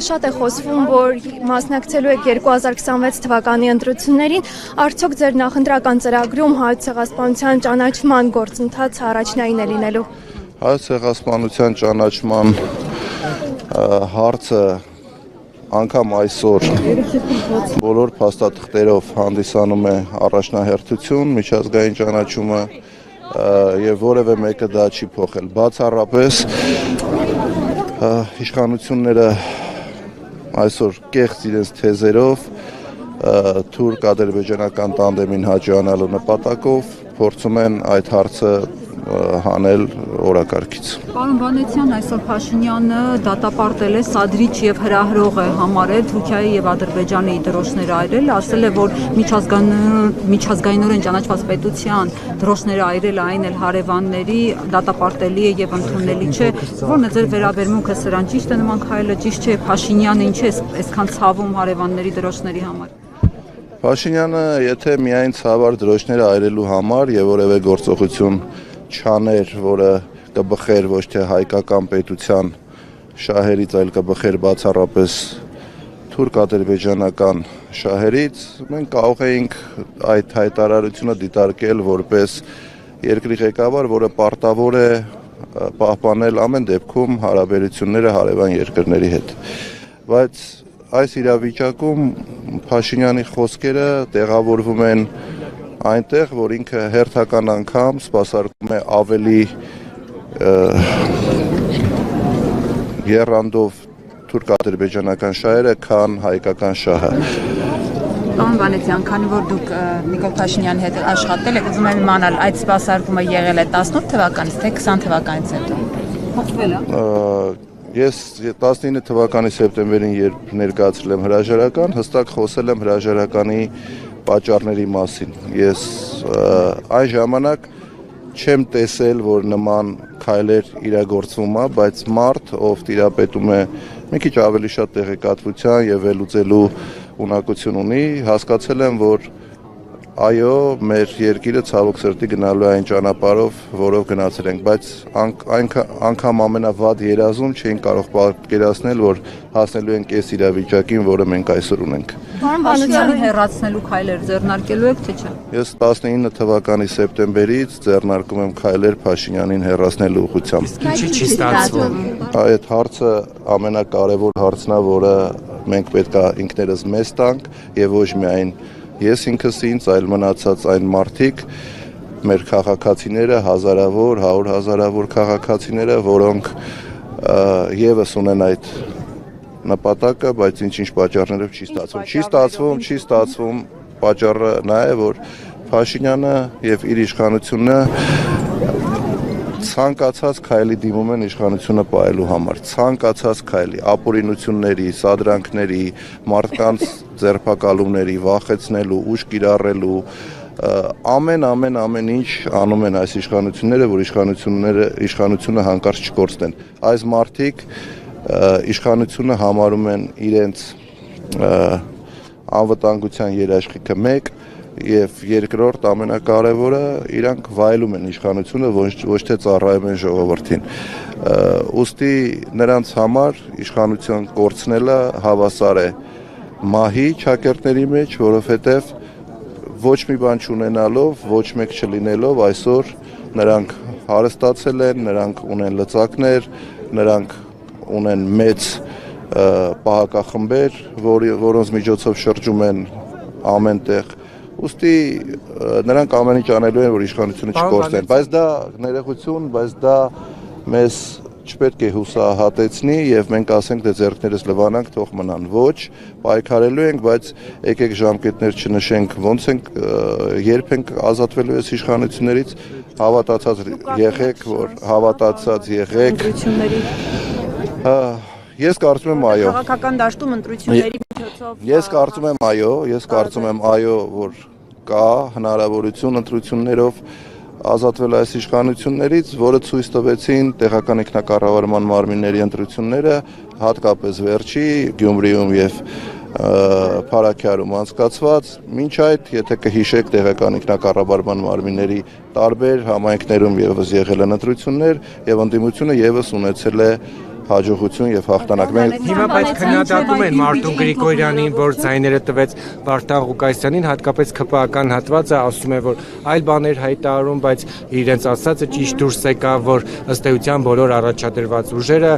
շատ է խոսվում, որ մասնակցելու եք 2026 թվականի ընտրություններին, արդյոք ձեր նախընտրական ծրագրում Հայոց ցեղասպանության ճանաչման գործընթացը առաջնային է լինելու։ Հայոց ցեղասպանության ճանաչման հարցը անգամ այսօր բոլոր փաստաթղթերով հանդիսանում է առաջնահերթություն, միջազգային ճանաչումը եւ որևէ մեկը դա չի փոխել։ Բացառապես իշխանությունները այսօր կեղծ իրենց թեզերով թուրք-ադրբեջանական տանդեմին հաջողանալու նպատակով փորձում են այդ հարցը հանել օրակարգից։ Պարոն Վանեցյան, այսօր Փաշինյանը դատապարտել է, սադրիչ եւ հրահրող է համարել Թուրքիայի եւ Ադրբեջանի դրոշները այրել, ասել է, որ միջազգայինորեն ճանաչված պետության դրոշները այրելը այն էլ հարևանների դատապարտելի է եւ ընդունելի չէ։ Որն է ձեր վերաբերմունքը սրան, ճիշտ է նման քայլը, ճիշտ չէ, Փաշինյանը ինչ է այսքան ցավում հարևանների դրոշների համար։ Փաշինյանը, եթե միայն ցավար դրոշները այրելու համար եւ որևէ գործողություն չաներ, որը կբխեր ոչ թե հայկական պետության շահերից, այլ կբխեր բացառապես թուրք-ադրբեջանական շահերից, մենք կարող էինք այդ հայտարարությունը դիտարկել որպես երկրի ղեկավար, որը պարտավոր է պահպանել ամեն դեպքում հարաբերությունները հարևան երկրների հետ։ Բայց այս իրավիճակում Փաշինյանի խոսքերը տեղավորվում են այնտեղ, որ ինքը հերթական անգամ սպասարկում է ավելի եռանդով թուրք-ադրբեջանական շահերը, քան հայկական շահը։ Պարոն Վանեցյան, քանի որ դուք Նիկոլ Փաշինյանի հետ աշխատել եք, ուզում եմ իմանալ, այդ սպասարկումը եղել է 18 թվականից, թե 20 թվականից հետո։ Փոխվել է։ Ես 19 թվականի սեպտեմբերին երբ ներկայացրել եմ հրաժարական, հստակ խոսել եմ հրաժարականի պատճառների մասին։ Ես այն ժամանակ չեմ տեսել, որ նման քայլեր իրագործվում է, բայց մարդ, ով տիրապետում է մի քիչ ավելի շատ տեղեկատվության եւ վերլուծելու ունակություն ունի, հասկացել եմ, որ այո, մեր երկիրը ցավոք սրտի գնալու է այն ճանապարհով, որով գնացել ենք, բայց անգամ ամենավատ երազում չէին կարող պատկերացնել, որ հասնելու ենք այս իրավիճակին, որը մենք այսօր ունենք։ Փաշինյանը հեռացնելու քայլեր ձեռնարկելու եք, թե չէ։ Ես 19 թվականի սեպտեմբերից ձեռնարկում եմ քայլեր Փաշինյանին հեռացնելու ուղղությամբ։ Ինչի՞ չի ստացվում։ Այդ հարցը ամենակարևոր հարցն է, որը մենք պետք է ինքներս մեզ տանք եւ ոչ միայն ես ինքս ինձ, այլ մնացած այն մարդիկ, մեր քաղաքացիները, հազարավոր, 100 հազարավոր քաղաքացիները, որոնք եւս ունեն այդ նպատակը, բայց ինչ-ինչ պատճառներով չի ստացվում, պատճառը նա է, որ Փաշինյանը եւ իր իշխանությունը ցանկացած քայլի դիմում են իշխանությունը պահելու համար, ցանկացած քայլի, ապօրինությունների, սադրանքների, մարդկանց ձերբակալումների, վախեցնելու, ուժ կիրառելու, ամեն ինչ անում են այս իշխանությունները, որ իշխանությունը հանկարծ չկորցնեն։ Այս մարդիկ իշխանությունը համարում են իրենց անվտանգության երաշխիքը մեկ եւ երկրորդ ամենակարևորը իրանք վայելում են իշխանությունը, ոչ թե ծառայում են ժողովրդին։ Ուստի նրանց համար իշխանություն կորցնելը հավասար է մահի ճակերտների մեջ, որովհետեւ ոչ մի բան չունենալով, ոչ մեկ չլինելով այսօր նրանք հարստացել են, նրանք ունեն լծակներ, նրանք ունեն մեծ պահակախմբեր, որոնց միջոցով շրջում են ամենտեղ։ Ուստի նրանք ամեն ինչ անելու են, որ իշխանությունը չկորցնեն, բայց դա ներողություն, բայց դա մեզ չպետք է հուսահատեցնի եւ մենք ասենք դե ձեռքներս լվանանք, թող մնան։ Ոչ, պայքարելու ենք, բայց եկեք ժամկետներ չնշենք, ոնց ենք, երբ ենք ազատվելու այս իշխանություններից, հավատացած եղեք, որ հավատացած եղեք։ Ես կարծում եմ այո։ Քաղաքական դաշտում ընտրությունների միջոցով Ես կարծում եմ այո, որ կա հնարավորություն ընտրություններով ազատվել այս իշխանություններից, որը ցույց տվեցին տեղական ինքնակառավարման մարմինների ընտրությունները, հատկապես վերջի Գյումրիում եւ Փարաքյարում անցկացված, մինչ այդ, եթե կհիշեք տեղական ինքնակառավարման մարմինների տարբեր համայնքներում եւս եղել են ընտրություններ եւ ընդդիմությունը եւս ունեցել է հաջողություն եւ հաղթանակ։ Հիմա բայց քննադատում են Մարտուն Գրիգորյանին, որ ձայները տվեց Վարդան Ղուկասյանին, հատկապես ԿՊԱ-ական հատվածը ասում է, որ այլ բաներ հայտարարում, բայց իրենց ասածը ճիշտ դուրս եկավ, որ ըստ էության բոլոր առաջադրված ուժերը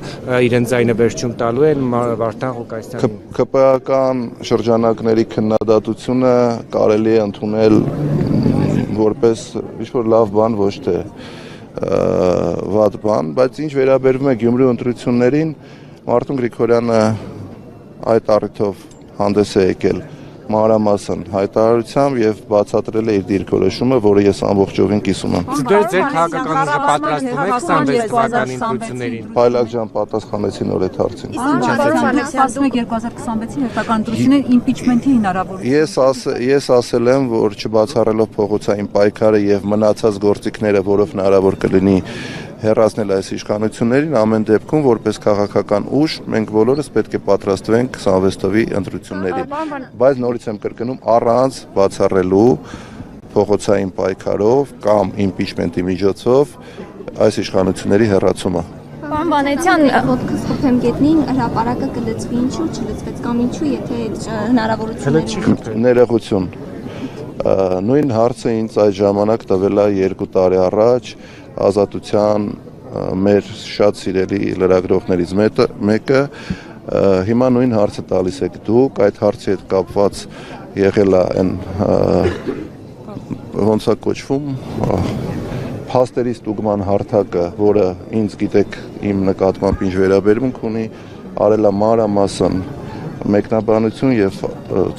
իրենց ձայնը վերջում տալու են Վարդան Ղուկասյանին։ ԿՊԱ-ական շրջանակների քննադատությունը կարելի է ընդունել որպես ինչ-որ լավ բան, ոչ թե վատ բան, բայց ինչ վերաբերվում է Գյումրու ընտրություններին, Մարտուն Գրիգորյանը այդ առիթով հանդես է եկել մանրամասն հայտարարությամբ եւ բացատրել է իր դիրքորոշումը, որը ես ամբողջովին կիսում եմ։ Դուք ձեր քաղաքական ուժը պատրաստվում եք 26 թվականի ընտրություններին։ Բայլակ ջան պատասխանեցի նոր այդ հարցին։ Ասում եք 2026-ի հերթական ընտրություններ իմպիչմենթի հնարավորություն։ Ես ասել եմ, որ չբացառելով փողոցային պայքարը եւ մնացած գործիքները, որով հնարավոր կլինի հեռացնել այս իշխանություններին, ամեն դեպքում որպես քաղաքական ուժ մենք բոլորս պետք է պատրաստվենք 26 թվականի ընտրություններին, բայց նորից եմ կրկնում, առանց բացառելու փողոցային պայքարով կամ իմպիչմենտի միջոցով այս իշխանությունների հեռացումը։ Պարոն Վանեցյան, ոտքս խփեմ գետնին, հրապարակը կլծվի, ինչու չլծվեց կամ ինչու, եթե հնարավորություն ներողություն։ Նույն հարցը ինձ այդ ժամանակ տվել է 2 տարի առաջ Ազատության մեր շատ սիրելի լրագրողներից մեկը, հիմա նույն հարցը տալիս եք դուք, այդ հարցի հետ կապված եղել է այն ոնց է կոչվում փաստերի ստուգման հարթակը, որը ինձ գիտեք իմ նկատմամբ ինչ վերաբերմունք ունի, արել է մանրամասն մեկնաբանություն եւ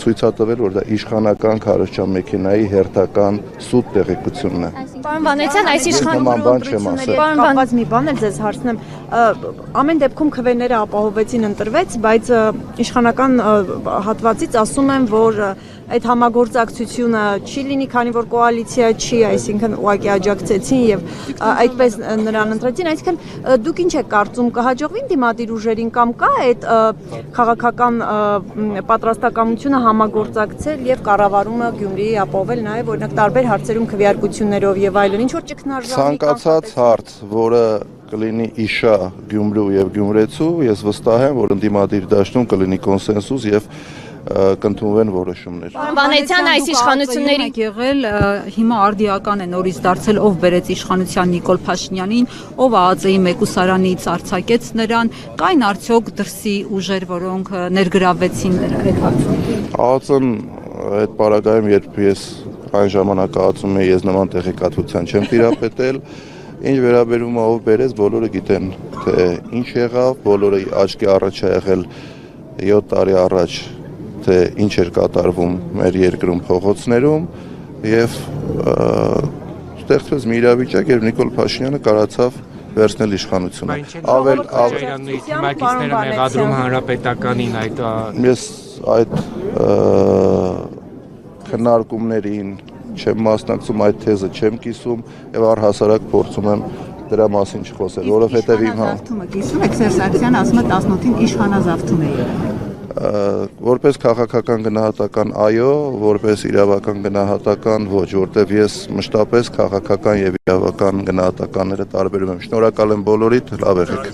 ցույցատվել, որ դա իշխանական քարոզչական մեքենայի հերթական սուտ տեղեկությունն է։ Պարոն Վանեցյան, այս իշխանությունների կապված մի բան էլ ձեզ հարցնեմ, ամեն դեպքում քվեները ապահովեցին, ընտրվեց, բայց իշխանական հատվածից ասում են, որ այդ համագործակցությունը չի լինի, քանի որ կոալիցիա չի, այսինքն ուղղակի աջակցեցին եւ այդպես նրան ընտրեցին, այսինքն դուք ինչ եք կարծում, կհաջողվի դիմադիր ուժերին կամ կա այդ քաղաքական պատրաստակամությունը համագործակցել եւ կառավարումը Գյումրիի ապահովել նաեւ օրինակ տարբեր հարցերում քվեարկություններով եւ այլն, ինչ որ ճգնաժամի ցանկացած հարց, որը կլինի իշա Գյումրու եւ գյումրեցու, ես վստահ եմ, որ ընդդիմադիր դաշտում կլինի կոնսենսուս եւ կընդունվեն որոշումներ։ Պարոն Վանեցյան, այս իշխանությունների եղել հիմա արդիական է նորից դարձել, ով բերեց իշխանության Նիկոլ Փաշինյանին, ով ԱԱԾ-ի մեկուսարանից արձակեց նրան, կային արդյոք դրսի ուժեր, որոնք ներգրավվեցին նրա այդ հարցում։ ԱԱԾ-ն այդ պարագայում, երբ ես այն ժամանակ ԱԱԾ-ում էի, ես նման տեղեկատվության չեմ տիրապետել, ինչ վերաբերում է ով բերեց, բոլորը գիտեն, թե ինչ եղավ, բոլորը աչքի առաջ է եղել 7 տարի առաջ, թե ինչ էր կատարվում մեր երկրում փողոցներում եւ ստեղծվեց մի իրավիճակ, երբ Նիկոլ Փաշինյանը կարողացավ վերցնել իշխանությունը։ Թիմակիցները մեղադրում հանրապետականին այդ ես այդ քննարկումներին չեմ մասնակցում, այդ թեզը չեմ կիսում եւ առհասարակ փորձում եմ դրա մասին չխոսել, որովհետեւ իմ կիսում եք Սերժ Սարգսյանը ասում է 18-ին իշխանազավթում է եղել։ Որպես քաղաքական գնահատական այո, որպես իրավական գնահատական ոչ, որտեվ ես մշտապես քաղաքական եւ իրավական գնահատականները տարբերում եմ։ Շնորհակալ եմ բոլորիդ, լավ եղեք։